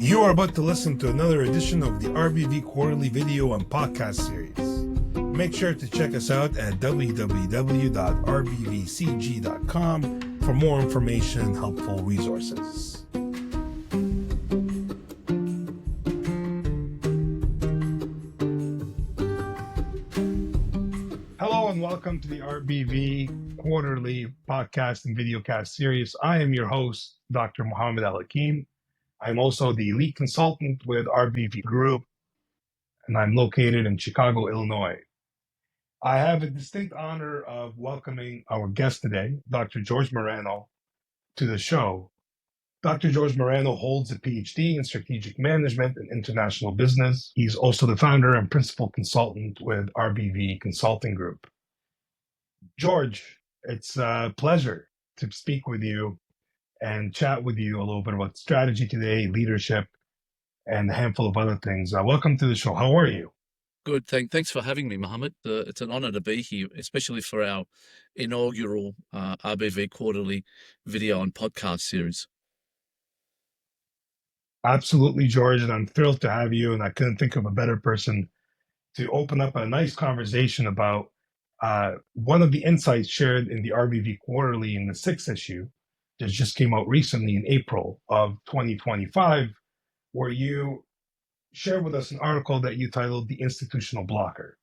You are about to listen to another edition of the RBV Quarterly Video and Podcast Series. Make sure to check us out at www.rbvcg.com for more information and helpful resources. Hello and welcome to the RBV Quarterly Podcast and Videocast Series. I am your host, Dr. Mohammed Al-Hakim. I'm also the lead consultant with RBV Group, and I'm located in Chicago, Illinois. I have the distinct honor of welcoming our guest today, Dr. George Marano, to the show. Dr. George Marano holds a PhD in strategic management and international business. He's also the founder and principal consultant with RBV Consulting Group. George, it's a pleasure to speak with you and chat with you a little bit about strategy today, leadership, and a handful of other things. Welcome to the show. How are you? Good. Thanks for having me, Mohammed. It's an honor to be here, especially for our inaugural RBV quarterly video and podcast series. Absolutely, George, and I'm thrilled to have you, and I couldn't think of a better person to open up a nice conversation about one of the insights shared in the RBV quarterly in the 6th issue that just came out recently in April of 2025, where you shared with us an article that you titled The Institutional Blocker.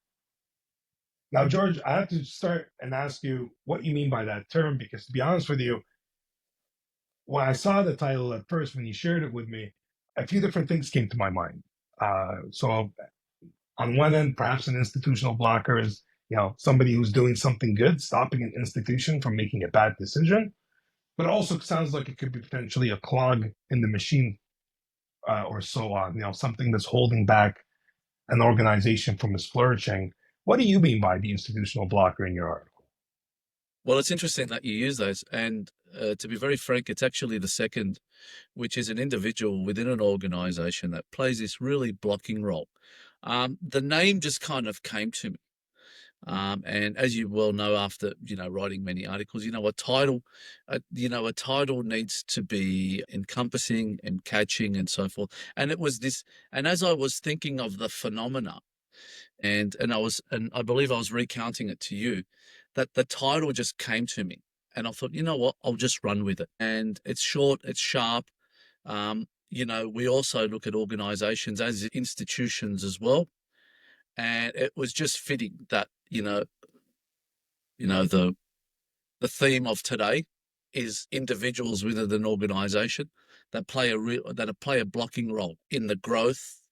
Now, George, I have to start and ask you what you mean by that term, because to be honest with you, when I saw the title at first, when you shared it with me, a few different things came to my mind. So on one end, perhaps an institutional blocker is, somebody who's doing something good, stopping an institution from making a bad decision. But it also sounds like it could be potentially a clog in the machine or so on, something that's holding back an organization from its flourishing. What do you mean by the institutional blocker in your article? Well, it's interesting that you use those. And to be very frank, it's actually the second, which is an individual within an organization that plays this really blocking role. The name just kind of came to me. And as you well know, after writing many articles, a title needs to be encompassing and catching and so forth. And it was this. And as I was thinking of the phenomena, and I believe I was recounting it to you, that the title just came to me, and I thought, you know what, I'll just run with it. And it's short, it's sharp. We also look at organizations as institutions as well. And it was just fitting that, the theme of today is individuals within an organization that play a blocking role in the growth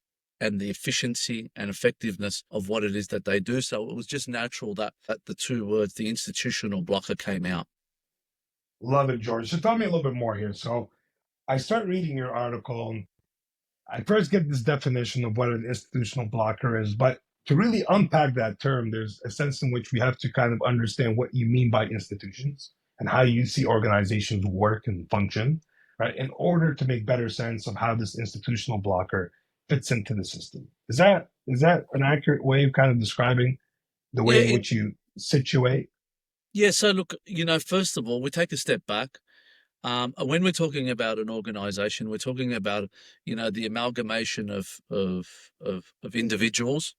and the efficiency and effectiveness of what it is that they do. So it was just natural that the two words, the institutional blocker, came out. Love it, George. So tell me a little bit more here. So I start reading your article, and I first get this definition of what an institutional blocker is, but to really unpack that term, there's a sense in which we have to kind of understand what you mean by institutions and how you see organizations work and function, right? In order to make better sense of how this institutional blocker fits into the system. Is that an accurate way of kind of describing the way in which you situate? Yeah. So look, first of all, we take a step back. When we're talking about an organization, we're talking about, the amalgamation of individuals,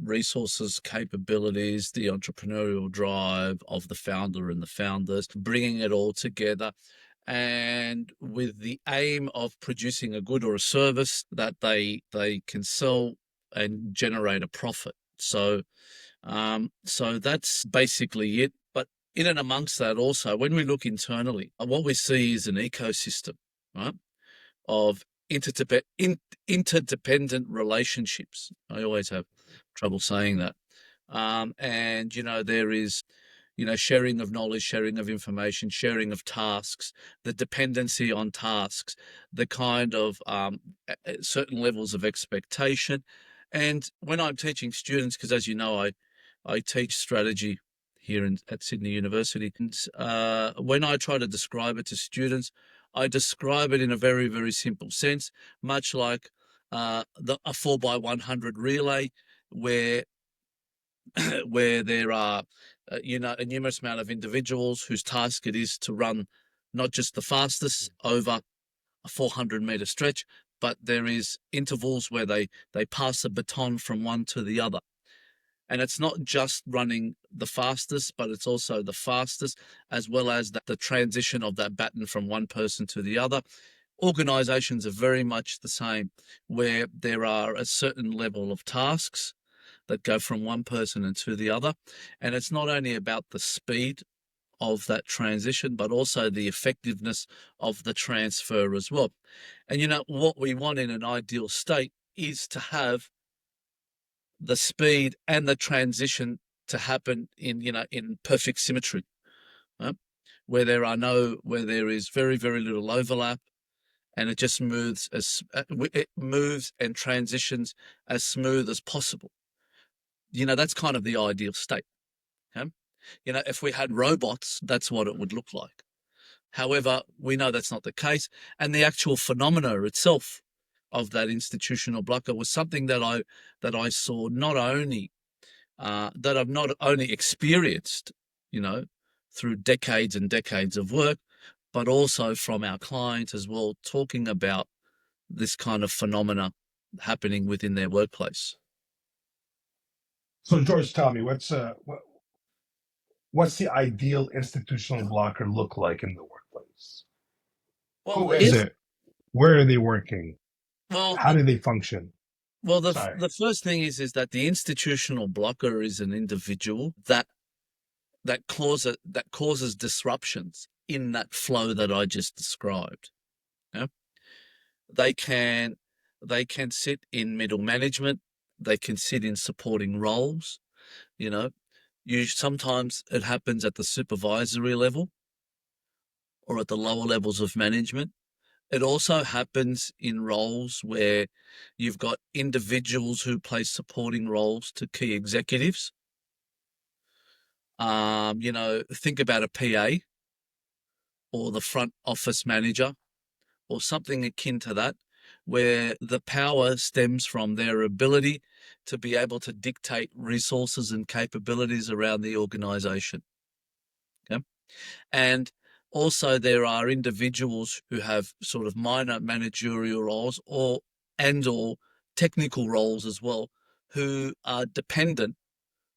resources, capabilities, the entrepreneurial drive of the founder and the founders, bringing it all together, and with the aim of producing a good or a service that they can sell and generate a profit. So that's basically it. But in and amongst that also, when we look internally, what we see is an ecosystem, right, of interdependent relationships. I always have trouble saying that. And, there is, sharing of knowledge, sharing of information, sharing of tasks, the dependency on tasks, the kind of certain levels of expectation. And when I'm teaching students, because as you know, I teach strategy here at Sydney University, and when I try to describe it to students, I describe it in a very, very simple sense, much like a 4x100 relay, where there are, a numerous amount of individuals whose task it is to run not just the fastest over a 400-meter stretch, but there is intervals where they pass the baton from one to the other. And it's not just running the fastest, but it's also the fastest, as well as the transition of that baton from one person to the other. Organizations are very much the same, where there are a certain level of tasks that go from one person into the other. And it's not only about the speed of that transition, but also the effectiveness of the transfer as well. And what we want in an ideal state is to have the speed and the transition to happen in perfect symmetry, right? Where there is very, very little overlap, and it just moves and transitions as smooth as possible. That's kind of the ideal state. Okay? If we had robots, that's what it would look like. However, we know that's not the case, and the actual phenomena itself of that institutional blocker was something that I saw not only that I've not only experienced, through decades and decades of work, but also from our clients as well, talking about this kind of phenomena happening within their workplace. So, George, tell me, what's the ideal institutional blocker look like in the workplace? Well, Who is if it? Where are they working? well, How do they function? Sorry. the first thing is that the institutional blocker is an individual that causes disruptions in that flow that I just described. Yeah? They can they can sit in middle management, they can sit in supporting roles, you know. Sometimes it happens at the supervisory level or at the lower levels of management. It also happens in roles where you've got individuals who play supporting roles to key executives. Think about a PA or the front office manager or something akin to that, where the power stems from their ability to be able to dictate resources and capabilities around the organization. Okay? And also there are individuals who have sort of minor managerial roles or technical roles as well, who are dependent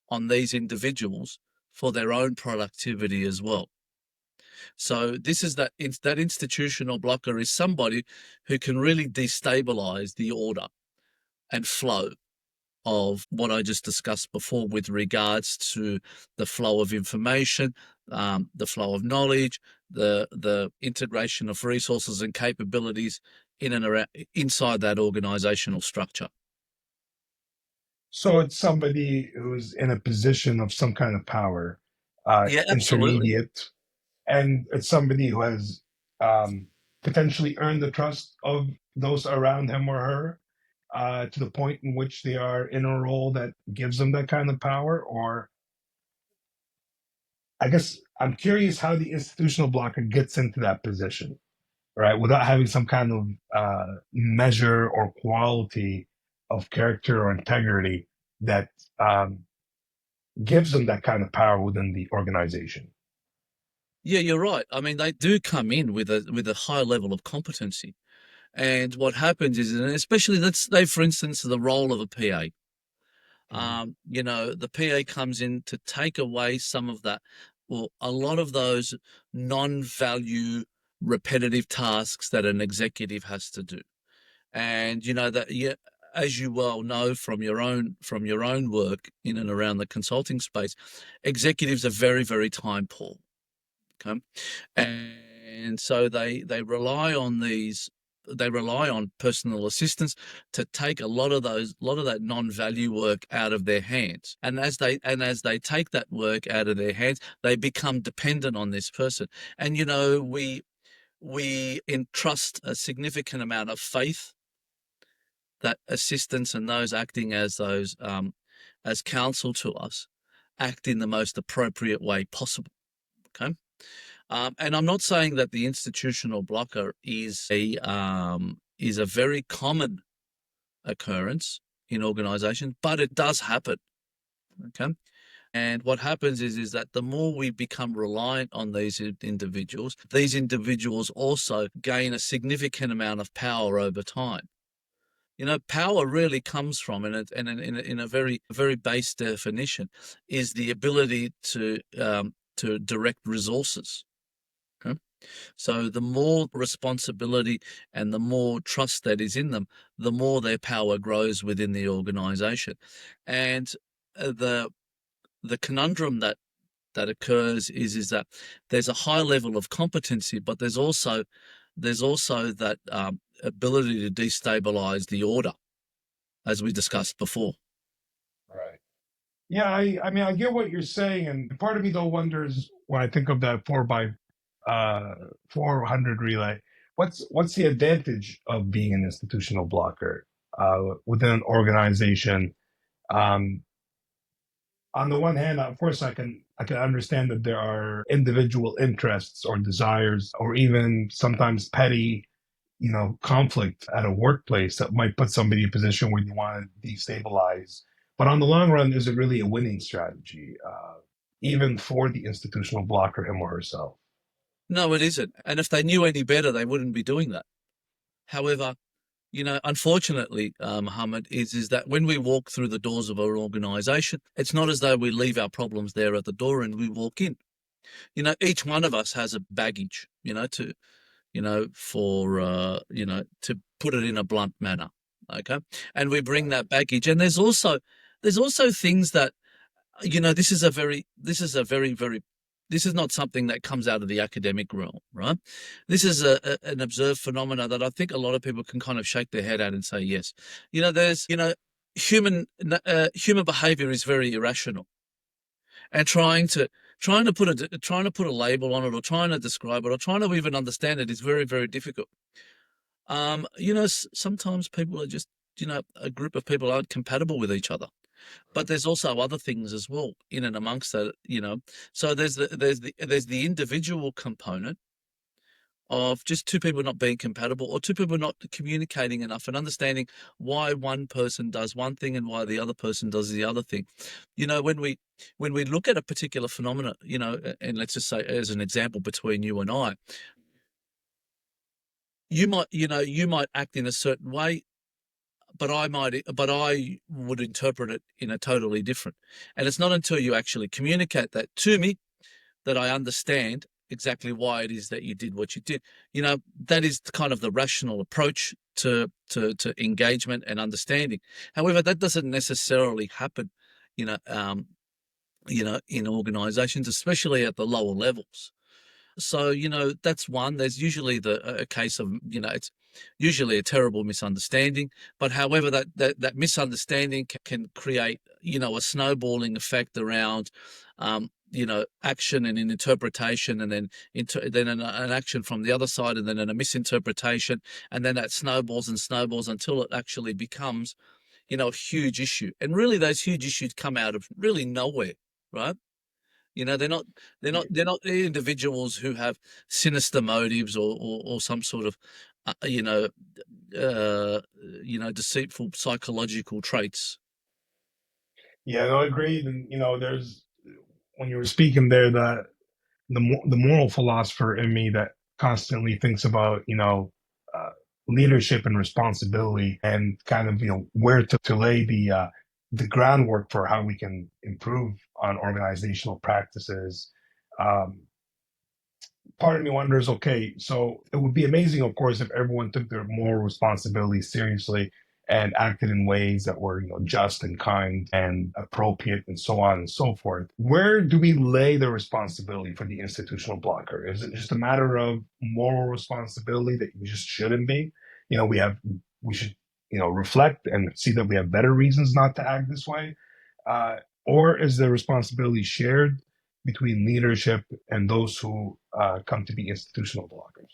on these individuals for their own productivity as well. So this is that institutional blocker is somebody who can really destabilize the order and flow of what I just discussed before with regards to the flow of information, the flow of knowledge, the integration of resources and capabilities in and around inside that organizational structure. So it's somebody who's in a position of some kind of power, Yeah, absolutely. intermediate, and it's somebody who has um, potentially earned the trust of those around him or her to the point in which they are in a role that gives them that kind of power. Or I guess I'm curious how the institutional blocker gets into that position, right? Without having some kind of measure or quality of character or integrity that um, gives them that kind of power within the organization. Yeah, you're right. I mean, they do come in with a high level of competency. And what happens is, and especially let's say, for instance, the role of a PA. Mhm. The PA comes in to take away some of that, well, a lot of those non-value repetitive tasks that an executive has to do. And that, yeah, as you well know from your own work in and around the consulting space, executives are very, very time poor. Okay. And so they rely on personal assistants to take a lot of that non-value work out of their hands. And as they take that work out of their hands, they become dependent on this person. And we entrust a significant amount of faith that assistants and those acting as counsel to us act in the most appropriate way possible. Okay. And I'm not saying that the institutional blocker is a very common occurrence in organisations, but it does happen. Okay, And what happens is that the more we become reliant on these individuals also gain a significant amount of power over time. Power really comes from, in a very very base definition, is the ability to direct resources. Okay? So the more responsibility and the more trust that is in them, the more their power grows within the organization. And the conundrum that occurs is that there's a high level of competency, but there's also that ability to destabilize the order, as we discussed before. Right. Yeah, I mean, I get what you're saying, and part of me though wonders when I think of that 400 relay, what's the advantage of being an institutional blocker within an organization? Um, on the one hand, of course, I can understand that there are individual interests or desires, or even sometimes petty, conflict at a workplace that might put somebody in a position where you want to destabilize. But on the long run, is it really a winning strategy, even for the institutional blocker, him or herself? No, it isn't. And if they knew any better, they wouldn't be doing that. However, unfortunately, Muhammad, is that when we walk through the doors of our organization, it's not as though we leave our problems there at the door and we walk in. Each one of us has a baggage, to put it in a blunt manner. Okay. And we bring that baggage. And there's also things that, this is not something that comes out of the academic realm, right? This is an observed phenomena that I think a lot of people can kind of shake their head at and say, yes. There's, human behavior is very irrational, and trying to put a label on it, or trying to describe it, or trying to even understand it is very, very difficult. Sometimes people are just, a group of people aren't compatible with each other. But there's also other things as well in and amongst that. So there's the individual component of just two people not being compatible, or two people not communicating enough and understanding why one person does one thing and why the other person does the other thing. When we look at a particular phenomena, and let's just say as an example between you and I, you might act in a certain way, but I would interpret it in a totally different. And it's not until you actually communicate that to me that I understand exactly why it is that you did what you did. That is kind of the rational approach to engagement and understanding. However, that doesn't necessarily happen, you know, um, in organizations, especially at the lower levels. So, that's one. There's usually a case of, it's usually a terrible misunderstanding. But however, that misunderstanding can create, a snowballing effect around, action and an interpretation, and then an action from the other side, and then a misinterpretation, and then that snowballs and snowballs until it actually becomes, a huge issue. And really, those huge issues come out of really nowhere, right? They're not individuals who have sinister motives, or some sort of, uh, you know, deceitful psychological traits. Yeah, no, agreed. And there's when you were speaking there, that the moral philosopher in me that constantly thinks about uh, leadership and responsibility, and kind of where to lay the groundwork for how we can improve on organizational practices. Um, Part of me wonders, okay, so it would be amazing, of course, if everyone took their moral responsibility seriously and acted in ways that were, just and kind and appropriate, and so on and so forth. Where do we lay the responsibility for the institutional blocker? Is it just a matter of moral responsibility that we just shouldn't be? We should, reflect and see that we have better reasons not to act this way, uh, or is the responsibility shared between leadership and those who come to be institutional blockers?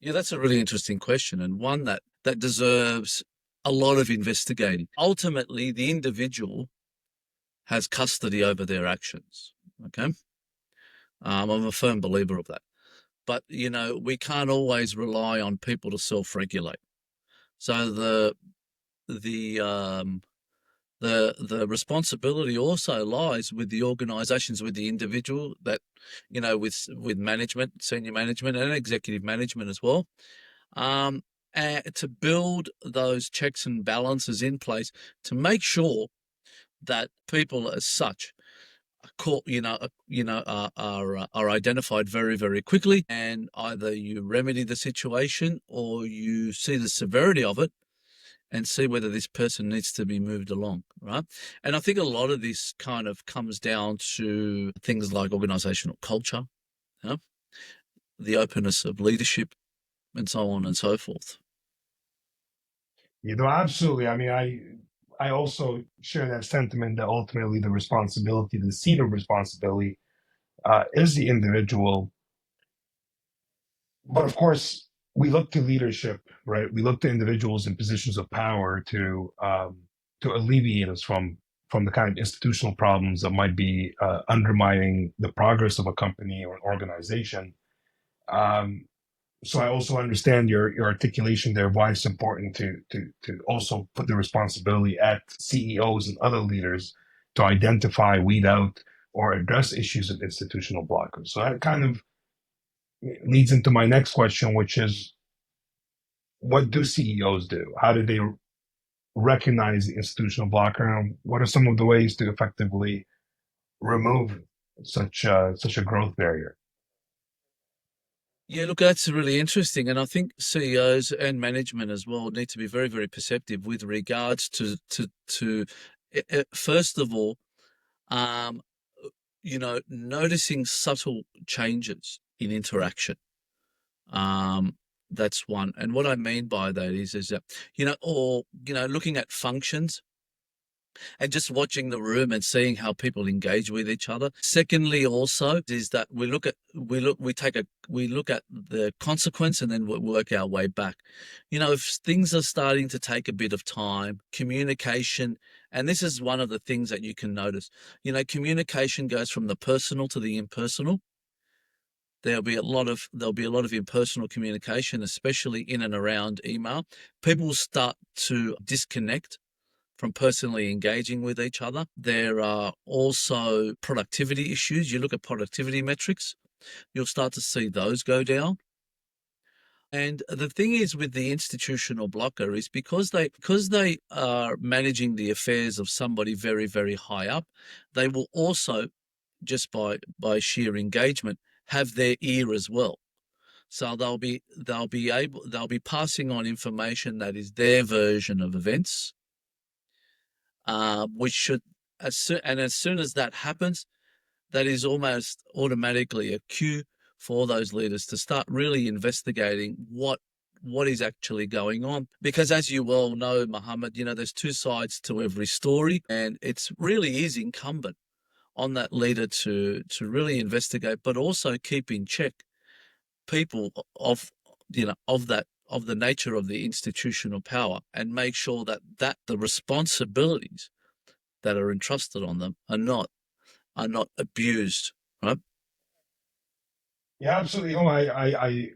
Yeah, that's a really interesting question, and one that deserves a lot of investigating. Ultimately, the individual has custody over their actions. Okay, I'm a firm believer of that. But we can't always rely on people to self-regulate. So the The responsibility also lies with the organizations, with the individual that, with management, senior management, and executive management as well, um, to build those checks and balances in place to make sure that people as such are caught, are identified very, very quickly, and either you remedy the situation or you see the severity of it and see whether this person needs to be moved along, right? And I think a lot of this kind of comes down to things like organizational culture, you know, the openness of leadership, and so on and so forth. Absolutely. I mean, I also share that sentiment that ultimately the responsibility, the seat of responsibility, is the individual. But of course, we look to leadership, right? We look to individuals in positions of power to alleviate us from the kind of institutional problems that might be undermining the progress of a company or an organization. Um, so I also understand your articulation there, why it's important to also put the responsibility at CEOs and other leaders to identify, weed out, or address issues of institutional blockers. So that kind of leads into my next question, which is, what do CEOs do? How do they recognize the institutional blocker, and what are some of the ways to effectively remove such a growth barrier? Yeah, look, that's really interesting. And I think CEOs and management as well need to be very, very perceptive with regards to first of all, um, noticing subtle changes in interaction. Um, that's one. And what I mean by that is that, looking at functions and just watching the room and seeing how people engage with each other. Secondly, also is that we look at the consequence and then we work our way back. If things are starting to take a bit of time, communication, and this is one of the things that you can notice. Communication goes from the personal to the impersonal. There'll be a lot of impersonal communication, especially in and around email. People will start to disconnect from personally engaging with each other. There are also productivity issues. You look at productivity metrics, you'll start to see those go down. And the thing is with the institutional blocker is because they are managing the affairs of somebody very, very high up, they will also, just by sheer engagement, have their ear as well. So they'll be passing on information that is their version of events, which should, as soon as that happens, that is almost automatically a cue for those leaders to start really investigating what is actually going on. Because as you well know, Mohammed, there's two sides to every story, and it's really is incumbent on that leader to really investigate, but also keep in check people of the nature of the institutional power, and make sure that the responsibilities that are entrusted on them are not abused, right? Yeah, absolutely.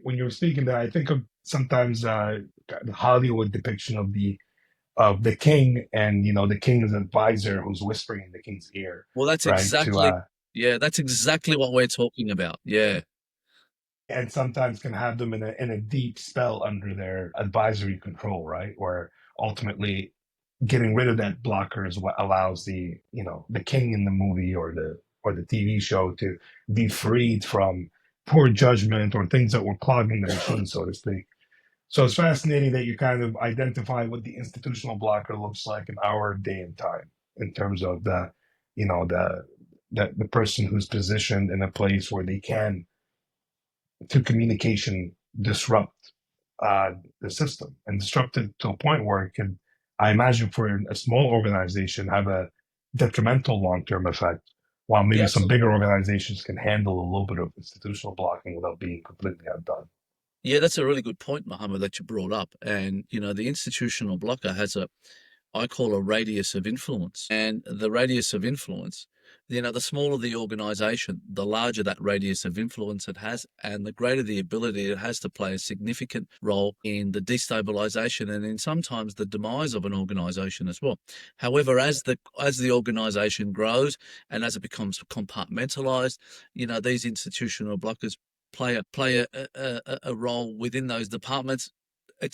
When you're speaking there, I think of sometimes the Hollywood depiction of the king, and the king's advisor who's whispering in the king's ear, Well, that's right? exactly, yeah, that's exactly what we're talking about. Yeah. And sometimes can have them in a deep spell under their advisory control, right? Where ultimately getting rid of that blocker is what allows the king in the movie or the TV show to be freed from poor judgment or things that were clogging the machine, so to speak. So it's fascinating that you kind of identify what the institutional blocker looks like in our day and time, in terms of the you know the person who's positioned in a place where they can, through communication, disrupt the system and disrupt it to a point where it can, I imagine, for a small organization, have a detrimental long-term effect, while maybe Yes. some bigger organizations can handle a little bit of institutional blocking without being completely outdone. Yeah, that's a really good point, Mohammed, that you brought up. And, the institutional blocker has I call a radius of influence. And the radius of influence The smaller the organization, the larger that radius of influence it has, and the greater the ability it has to play a significant role in the destabilization and in sometimes the demise of an organization as well. However, as the organization grows and as it becomes compartmentalized, these institutional blockers play a role within those departments. It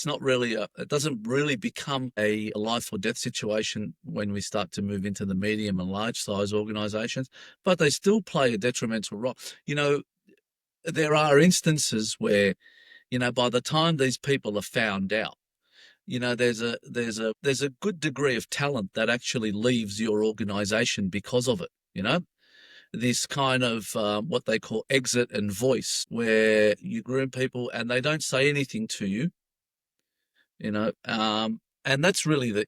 doesn't really become a life or death situation when we start to move into the medium and large size organizations, but they still play a detrimental role. There are instances where, by the time these people are found out, there's a good degree of talent that actually leaves your organization because of it. This kind of what they call exit and voice, where you groom people and they don't say anything to you, and that's really the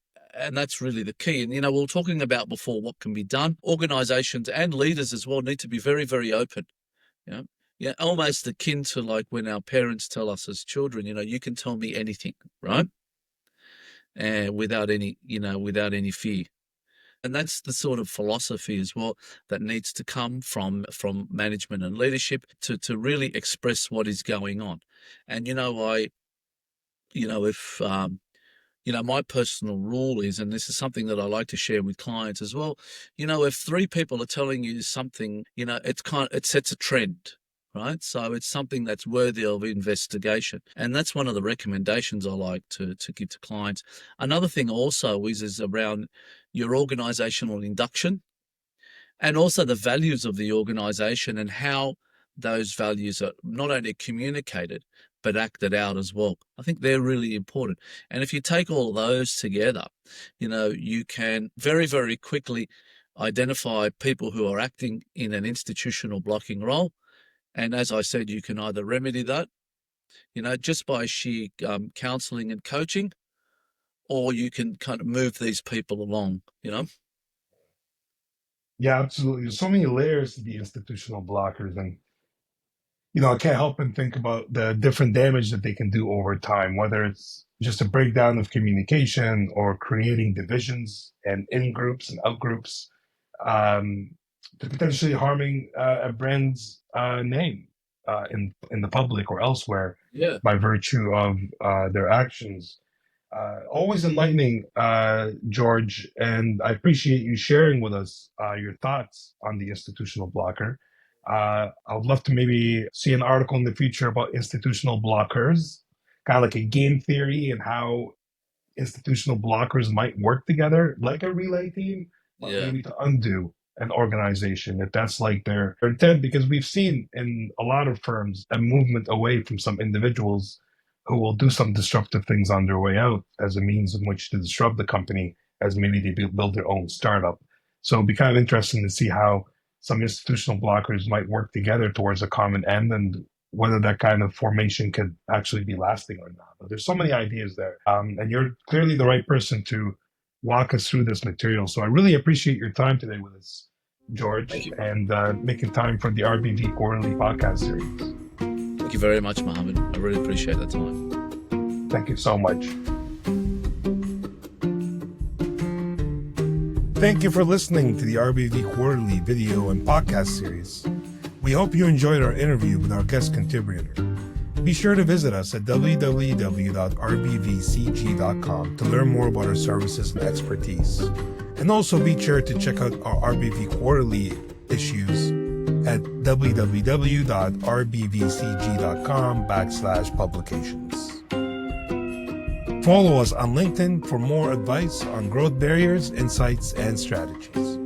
key. And we were talking about before what can be done. Organizations and leaders as well need to be very, very open. Yeah, almost akin to like when our parents tell us as children, you can tell me anything, right? And without any fear. And that's the sort of philosophy as well that needs to come from management and leadership to really express what is going on. And if my personal rule is, and this is something that I like to share with clients as well, if three people are telling you something, it sets a trend, right? So it's something that's worthy of investigation. And that's one of the recommendations I like to give to clients. Another thing also is around your organizational induction and also the values of the organization and how those values are not only communicated, but acted out as well. I think they're really important. And if you take all of those together, you can very, very quickly identify people who are acting in an institutional blocking role. And as I said, you can either remedy that, just by sheer counseling and coaching, or you can kind of move these people along. Yeah, absolutely. There's so many layers to the institutional blockers, and I can't help but think about the different damage that they can do over time, whether it's just a breakdown of communication or creating divisions and in groups and out groups, um, to potentially harming a brand's name in the public or elsewhere Yeah. by virtue of their actions. Always enlightening, George, and I appreciate you sharing with us your thoughts on the institutional blocker. I would love to maybe see an article in the future about institutional blockers, kind of like a game theory and how institutional blockers might work together like a relay team, but Yeah. maybe to undo an organization if that's like their intent. Because we've seen in a lot of firms a movement away from some individuals who will do some disruptive things on their way out as a means in which to disrupt the company as maybe they build their own startup. So it'd be kind of interesting to see how some institutional blockers might work together towards a common end and whether that kind of formation could actually be lasting or not. But there's so many ideas there. And you're clearly the right person to walk us through this material. So I really appreciate your time today with us, Thank George, you. and making time for the RBV quarterly podcast series. Thank you very much, Mohammed. I really appreciate the time. Thank you so much. Thank you for listening to the RBV quarterly video and podcast series. We hope you enjoyed our interview with our guest contributor. Be sure to visit us at www.rbvcg.com to learn more about our services and expertise. And also be sure to check out our RBV quarterly issues at www.rbvcg.com/publications. Follow us on LinkedIn for more advice on growth barriers, insights, and strategies.